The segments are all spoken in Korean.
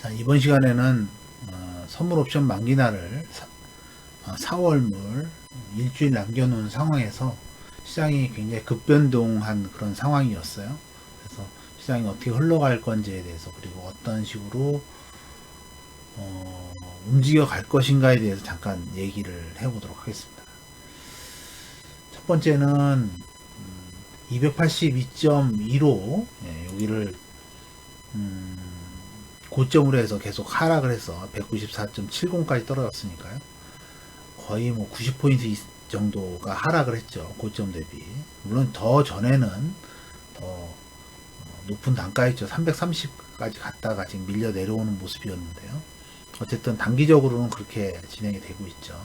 자, 이번 시간에는 선물 옵션 만기날을 4월물 일주일 남겨놓은 상황에서 시장이 굉장히 급변동한 그런 상황이었어요. 그래서 시장이 어떻게 흘러갈 건지에 대해서, 그리고 어떤 식으로 움직여 갈 것인가에 대해서 잠깐 얘기를 해보도록 하겠습니다. 첫 번째는 282.15 여기를 고점으로 해서 계속 하락을 해서 194.70까지 떨어졌으니까요. 거의 뭐 90포인트 정도가 하락을 했죠. 고점 대비. 물론 더 전에는 더 높은 단가였죠. 330까지 갔다가 지금 밀려 내려오는 모습이었는데요. 어쨌든 단기적으로는 그렇게 진행이 되고 있죠.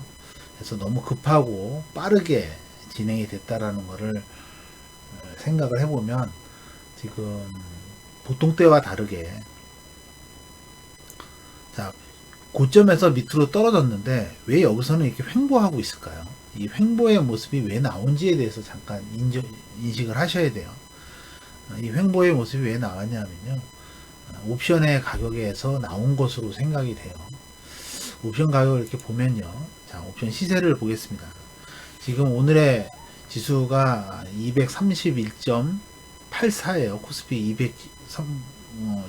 그래서 너무 급하고 빠르게 진행이 됐다라는 거를 생각을 해보면 지금 보통 때와 다르게, 자, 고점에서 밑으로 떨어졌는데 왜 여기서는 이렇게 횡보하고 있을까요? 이 횡보의 모습이 왜 나온지에 대해서 잠깐 인식을 하셔야 돼요. 이 횡보의 모습이 왜 나왔냐면요, 옵션의 가격에서 나온 것으로 생각이 돼요. 옵션 가격을 이렇게 보면요, 자, 옵션 시세를 보겠습니다. 지금 오늘의 지수가 231.84예요. 코스피 200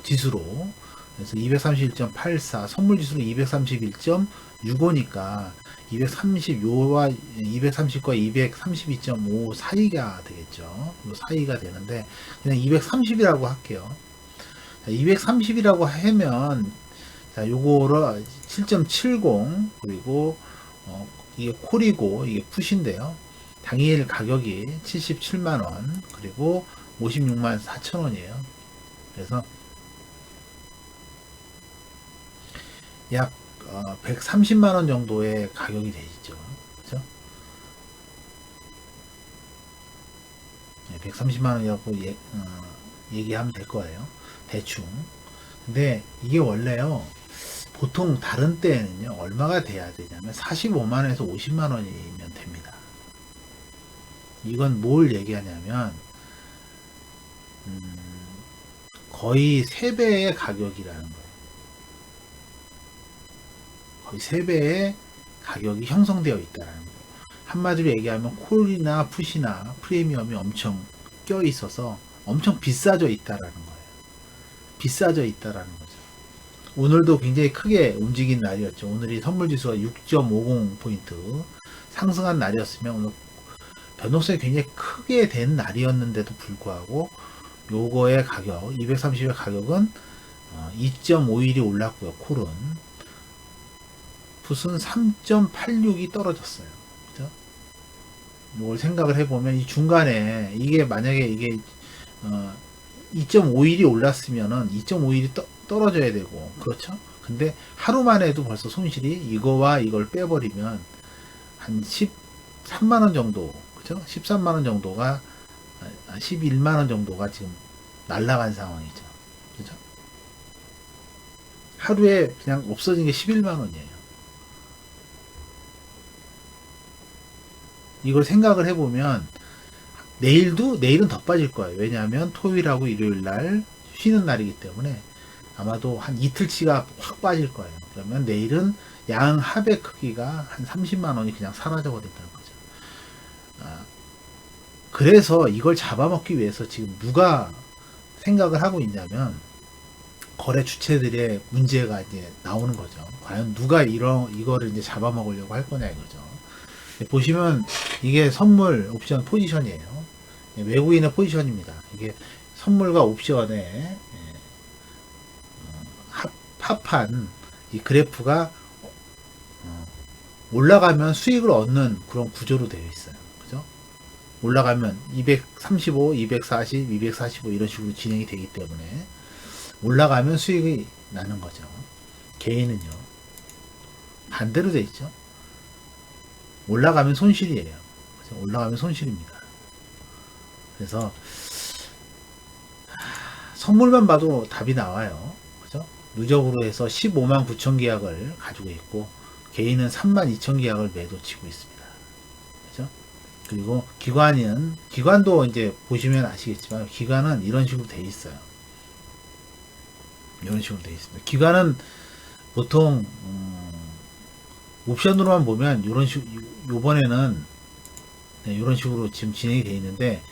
지수로. 그래서 231.84, 선물 지수는 231.65니까 230와 230과 232.5 사이가 되겠죠. 요 사이가 되는데 그냥 230이라고 할게요. 230이라고 하면, 자, 요거를 7.70, 그리고 이게 콜이고 이게 풋인데요. 당일 가격이 77만원, 그리고 56만 4천원이에요. 그래서 약 130만원 정도의 가격이 되죠. 그죠? 130만원이라고 얘기하면 될 거예요. 대충. 근데 이게 원래요, 보통 다른 때에는요, 얼마가 돼야 되냐면 45만원에서 50만원이면 됩니다. 이건 뭘 얘기하냐면, 거의 3배의 가격이라는 거예요. 거의 3배의 가격이 형성되어 있다는 거예요. 한마디로 얘기하면 콜이나 풋이나 프리미엄이 엄청 껴 있어서 엄청 비싸져 있다라는 거예요. 비싸져 있다라는 거죠. 오늘도 굉장히 크게 움직인 날이었죠. 오늘이 선물지수가 6.50포인트 상승한 날이었으면 오늘 변동성이 굉장히 크게 된 날이었는데도 불구하고 요거의 가격, 230의 가격은 2.51이 올랐고요. 콜은. 풋은 3.86이 떨어졌어요. 그죠? 이걸 생각을 해보면 이 중간에 이게 만약에 이게 2.51이 올랐으면은 2.51이 떨어져야 되고, 그렇죠? 근데 하루 만에도 벌써 손실이, 이거와 이걸 빼버리면 한 13만원 정도, 그죠? 13만원 정도가, 11만원 정도가 지금 날라간 상황이죠. 그죠? 하루에 그냥 없어진 게 11만원이에요. 이걸 생각을 해보면 내일은 더 빠질 거예요. 왜냐하면 토요일하고 일요일 날 쉬는 날이기 때문에 아마도 한 이틀치가 확 빠질 거예요. 그러면 내일은 양 합의 크기가 한 30만 원이 그냥 사라져 버린다는 거죠. 그래서 이걸 잡아먹기 위해서 지금 누가 생각을 하고 있냐면, 거래 주체들의 문제가 이제 나오는 거죠. 과연 누가 이거를 이제 잡아먹으려고 할 거냐 이거죠. 보시면 이게 선물 옵션 포지션이에요. 외국인의 포지션입니다. 이게 선물과 옵션의 합한 이 그래프가 올라가면 수익을 얻는 그런 구조로 되어 있어요. 그죠? 올라가면 235, 240, 245 이런 식으로 진행이 되기 때문에 올라가면 수익이 나는 거죠. 개인은요, 반대로 되어 있죠. 올라가면 손실이에요. 그래서 올라가면 손실입니다. 그래서 선물만 봐도 답이 나와요. 그죠? 누적으로 해서 15만 9천 계약을 가지고 있고, 개인은 3만 2천 계약을 매도 치고 있습니다. 그죠? 그리고 기관도 이제 보시면 아시겠지만, 기관은 이런 식으로 돼 있어요. 이런 식으로 되어 있습니다. 기간은 보통 옵션으로만 보면 이런 식 요번에는 네, 이런 식으로 지금 진행이 되어 있는데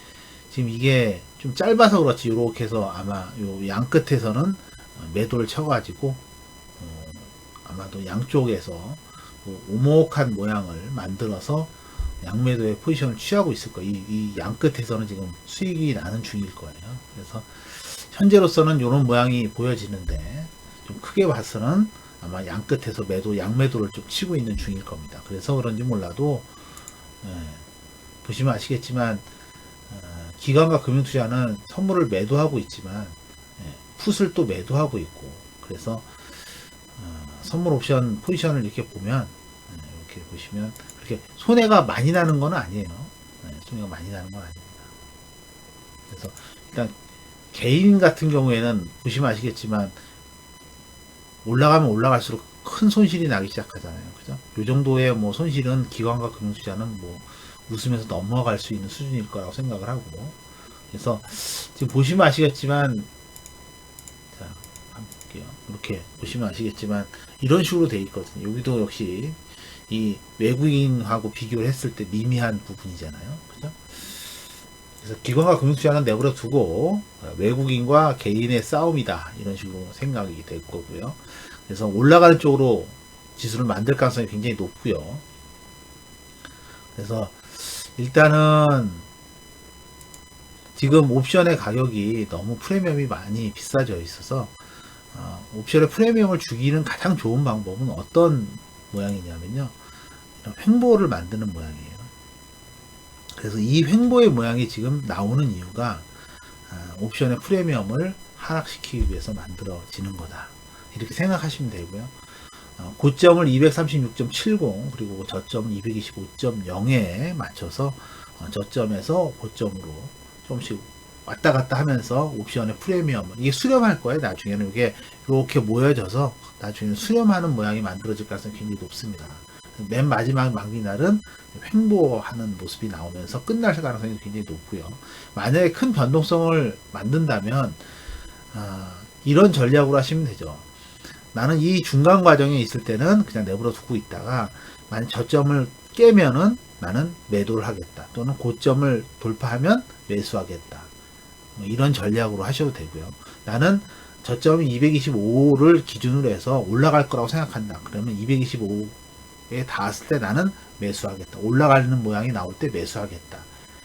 지금 이게 좀 짧아서 그렇지 이렇게 해서 아마 요 양 끝에서는 매도를 쳐가지고 아마도 양쪽에서 오목한 모양을 만들어서 양매도의 포지션을 취하고 있을 거예요. 이 양 끝에서는 지금 수익이 나는 중일 거예요. 그래서 현재로서는 이런 모양이 보여지는데 좀 크게 봐서는 아마 양 끝에서 양매도를 좀 치고 있는 중일 겁니다. 그래서 그런지 몰라도 보시면 아시겠지만 기관과 금융투자는 선물을 매도하고 있지만 풋을 또 매도하고 있고 그래서 선물 옵션 포지션을 이렇게 보면 이렇게 보시면 그렇게 손해가 많이 나는 건 아니에요. 손해가 많이 나는 건 아닙니다. 그래서 일단 개인 같은 경우에는 보시면 아시겠지만 올라가면 올라갈수록 큰 손실이 나기 시작하잖아요. 그죠? 요 정도의 뭐 손실은 기관과 금융투자는 뭐 웃으면서 넘어갈 수 있는 수준일 거라고 생각을 하고 그래서 지금 보시면 아시겠지만 자 한번 볼게요. 이렇게 보시면 아시겠지만 이런 식으로 돼 있거든요. 여기도 역시 이 외국인하고 비교를 했을 때 미미한 부분이잖아요. 그죠? 그래서 기관과 금융투자는 내버려 두고 외국인과 개인의 싸움이다 이런 식으로 생각이 될 거고요. 그래서 올라가는 쪽으로 지수를 만들 가능성이 굉장히 높고요. 그래서 일단은 지금 옵션의 가격이 너무 프리미엄이 많이 비싸져 있어서 옵션의 프리미엄을 주기는 가장 좋은 방법은 어떤 모양이냐면요. 이런 횡보를 만드는 모양이에요. 그래서 이 횡보의 모양이 지금 나오는 이유가 옵션의 프리미엄을 하락시키기 위해서 만들어지는 거다. 이렇게 생각하시면 되고요. 고점을 236.70 그리고 저점을 225.0에 맞춰서 저점에서 고점으로 조금씩 왔다 갔다 하면서 옵션의 프리미엄을 이게 수렴할 거예요. 나중에는 이게 이렇게 모여져서 나중에는 수렴하는 모양이 만들어질 가능성이 굉장히 높습니다. 맨 마지막 만기날은 횡보하는 모습이 나오면서 끝날 가능성이 굉장히 높고요. 만약에 큰 변동성을 만든다면 이런 전략으로 하시면 되죠. 나는 이 중간 과정에 있을 때는 그냥 내버려 두고 있다가 만약 저점을 깨면은 나는 매도를 하겠다. 또는 고점을 돌파하면 매수하겠다. 이런 전략으로 하셔도 되고요. 나는 저점이 225를 기준으로 해서 올라갈 거라고 생각한다. 그러면 225에 닿았을 때 나는 매수하겠다. 올라가는 모양이 나올 때 매수하겠다.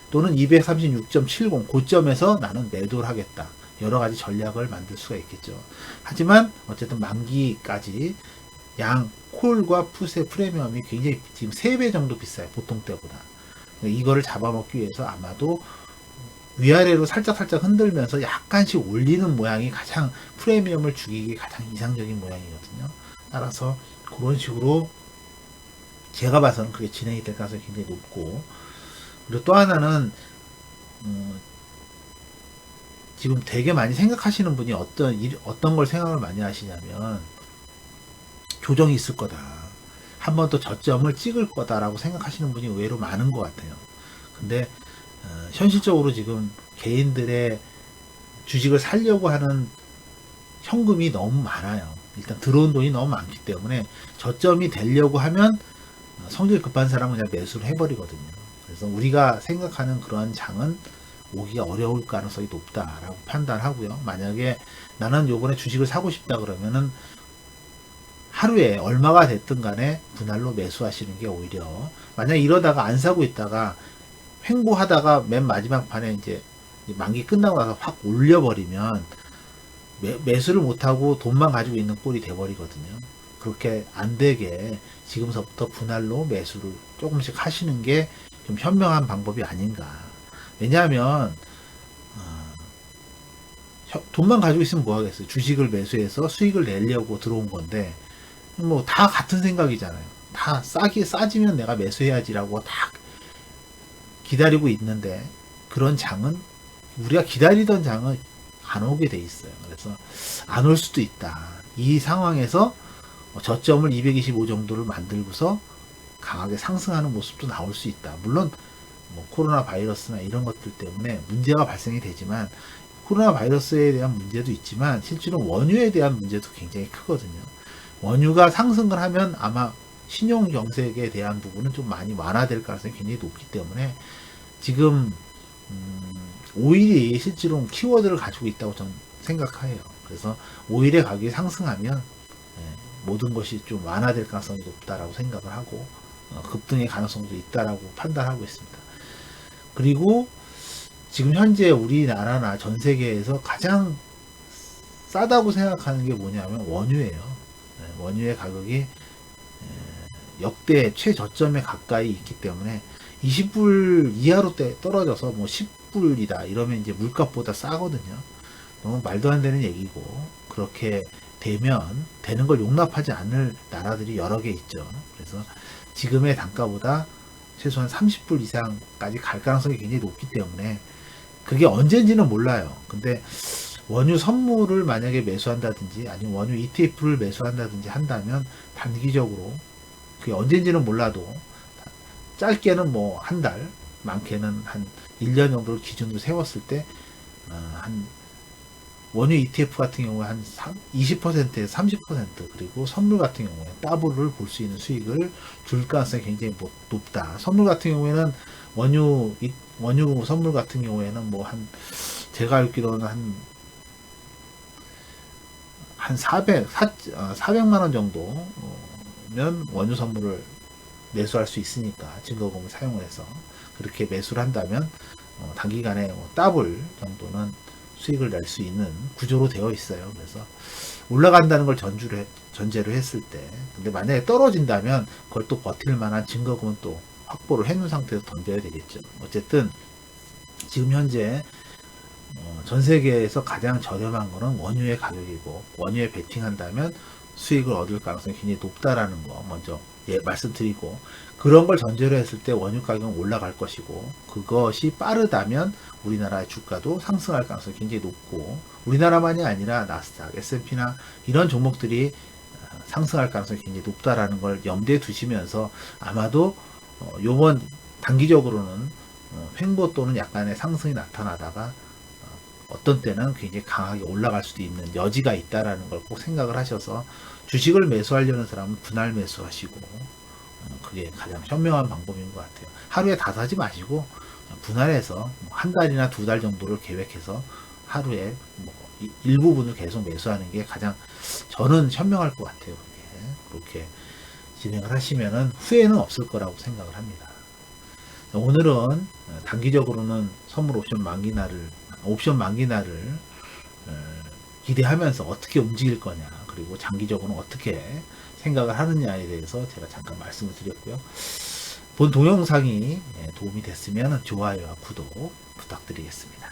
또는 236.70 고점에서 나는 매도를 하겠다. 여러 가지 전략을 만들 수가 있겠죠. 하지만 어쨌든 만기까지 양 콜과 풋의 프리미엄이 굉장히 지금 3배 정도 비싸요. 보통 때보다. 이거를 잡아먹기 위해서 아마도 위아래로 살짝 흔들면서 약간씩 올리는 모양이 가장 프리미엄을 죽이기 가장 이상적인 모양이거든요. 따라서 그런 식으로 제가 봐서는 그게 진행이 될 가능성이 굉장히 높고 그리고 또 하나는 지금 되게 많이 생각하시는 분이 어떤 걸 생각을 많이 하시냐면 조정이 있을 거다. 한 번 더 저점을 찍을 거다라고 생각하시는 분이 의외로 많은 것 같아요. 근데 현실적으로 지금 개인들의 주식을 살려고 하는 현금이 너무 많아요. 일단 들어온 돈이 너무 많기 때문에 저점이 되려고 하면 성질 급한 사람은 그냥 매수를 해버리거든요. 그래서 우리가 생각하는 그러한 장은 오기가 어려울 가능성이 높다라고 판단하고요. 만약에 나는 요번에 주식을 사고 싶다 그러면은 하루에 얼마가 됐든 간에 분할로 매수하시는 게 오히려 만약 이러다가 안 사고 있다가 횡보하다가 맨 마지막 판에 이제 만기 끝나고 나서 확 올려버리면 매수를 못하고 돈만 가지고 있는 꼴이 돼버리거든요. 그렇게 안 되게 지금서부터 분할로 매수를 조금씩 하시는 게 좀 현명한 방법이 아닌가. 왜냐하면 돈만 가지고 있으면 뭐 하겠어요. 주식을 매수해서 수익을 내려고 들어온 건데 뭐 다 같은 생각이잖아요. 다 싸지면 내가 매수해야지라고 다 기다리고 있는데 그런 장은 우리가 기다리던 장은 안 오게 돼 있어요. 그래서 안 올 수도 있다. 이 상황에서 저점을 225 정도를 만들고서 강하게 상승하는 모습도 나올 수 있다. 물론 뭐 코로나 바이러스나 이런 것들 때문에 문제가 발생이 되지만 코로나 바이러스에 대한 문제도 있지만 실제로 원유에 대한 문제도 굉장히 크거든요. 원유가 상승을 하면 아마 신용 정책에 대한 부분은 좀 많이 완화될 가능성이 굉장히 높기 때문에 지금 오일이 실제로 키워드를 가지고 있다고 저는 생각해요. 그래서 오일의 가격이 상승하면 모든 것이 좀 완화될 가능성이 높다라고 생각을 하고 급등의 가능성도 있다라고 판단하고 있습니다. 그리고 지금 현재 우리나라나 전 세계에서 가장 싸다고 생각하는 게 뭐냐면 원유예요. 원유의 가격이 역대 최저점에 가까이 있기 때문에 20불 이하로 떨어져서 뭐 10불이다 이러면 이제 물값보다 싸거든요. 너무 말도 안 되는 얘기고, 그렇게 되는 걸 용납하지 않을 나라들이 여러 개 있죠. 그래서 지금의 단가보다 최소한 30불 이상까지 갈 가능성이 굉장히 높기 때문에 그게 언제인지는 몰라요. 근데 원유 선물을 만약에 매수한다든지 아니면 원유 ETF를 매수한다든지 한다면 단기적으로, 그게 언제인지는 몰라도 짧게는 뭐 한 달, 많게는 한 1년 정도를 기준으로 세웠을 때 한 원유 ETF 같은 경우에 한 20%에서 30%, 그리고 선물 같은 경우에 더블을 볼 수 있는 수익을 줄 가능성이 굉장히 높다. 선물 같은 경우에는 원유 선물 같은 경우에는 뭐 제가 알기로는 한 400만 원 정도면 원유 선물을 매수할 수 있으니까 증거금을 사용을 해서 그렇게 매수를 한다면 단기간에 더블 정도는 수익을 낼 수 있는 구조로 되어 있어요. 그래서 올라간다는 걸 전제로 했을 때, 근데 만약에 떨어진다면 그걸 또 버틸 만한 증거금은 또 확보를 해놓은 상태에서 던져야 되겠죠. 어쨌든 지금 현재 전 세계에서 가장 저렴한 거는 원유의 가격이고, 원유에 베팅한다면 수익을 얻을 가능성이 굉장히 높다라는 거 먼저 말씀드리고, 그런 걸 전제로 했을 때 원유 가격은 올라갈 것이고, 그것이 빠르다면 우리나라의 주가도 상승할 가능성이 굉장히 높고, 우리나라만이 아니라 나스닥, S&P나 이런 종목들이 상승할 가능성이 굉장히 높다라는 걸 염두에 두시면서 아마도 요번 단기적으로는 횡보 또는 약간의 상승이 나타나다가 어떤 때는 굉장히 강하게 올라갈 수도 있는 여지가 있다라는 걸 꼭 생각을 하셔서, 주식을 매수하려는 사람은 분할 매수하시고, 그게 가장 현명한 방법인 것 같아요. 하루에 다 사지 마시고 분할해서 한 달이나 두 달 정도를 계획해서 하루에 뭐 일부분을 계속 매수하는 게 가장 저는 현명할 것 같아요. 그렇게 진행을 하시면은 후회는 없을 거라고 생각을 합니다. 오늘은 단기적으로는 선물 옵션 만기 날을 기대하면서 어떻게 움직일 거냐, 그리고 장기적으로는 어떻게 생각을 하느냐에 대해서 제가 잠깐 말씀을 드렸고요. 본 동영상이 도움이 됐으면 좋아요와 구독 부탁드리겠습니다.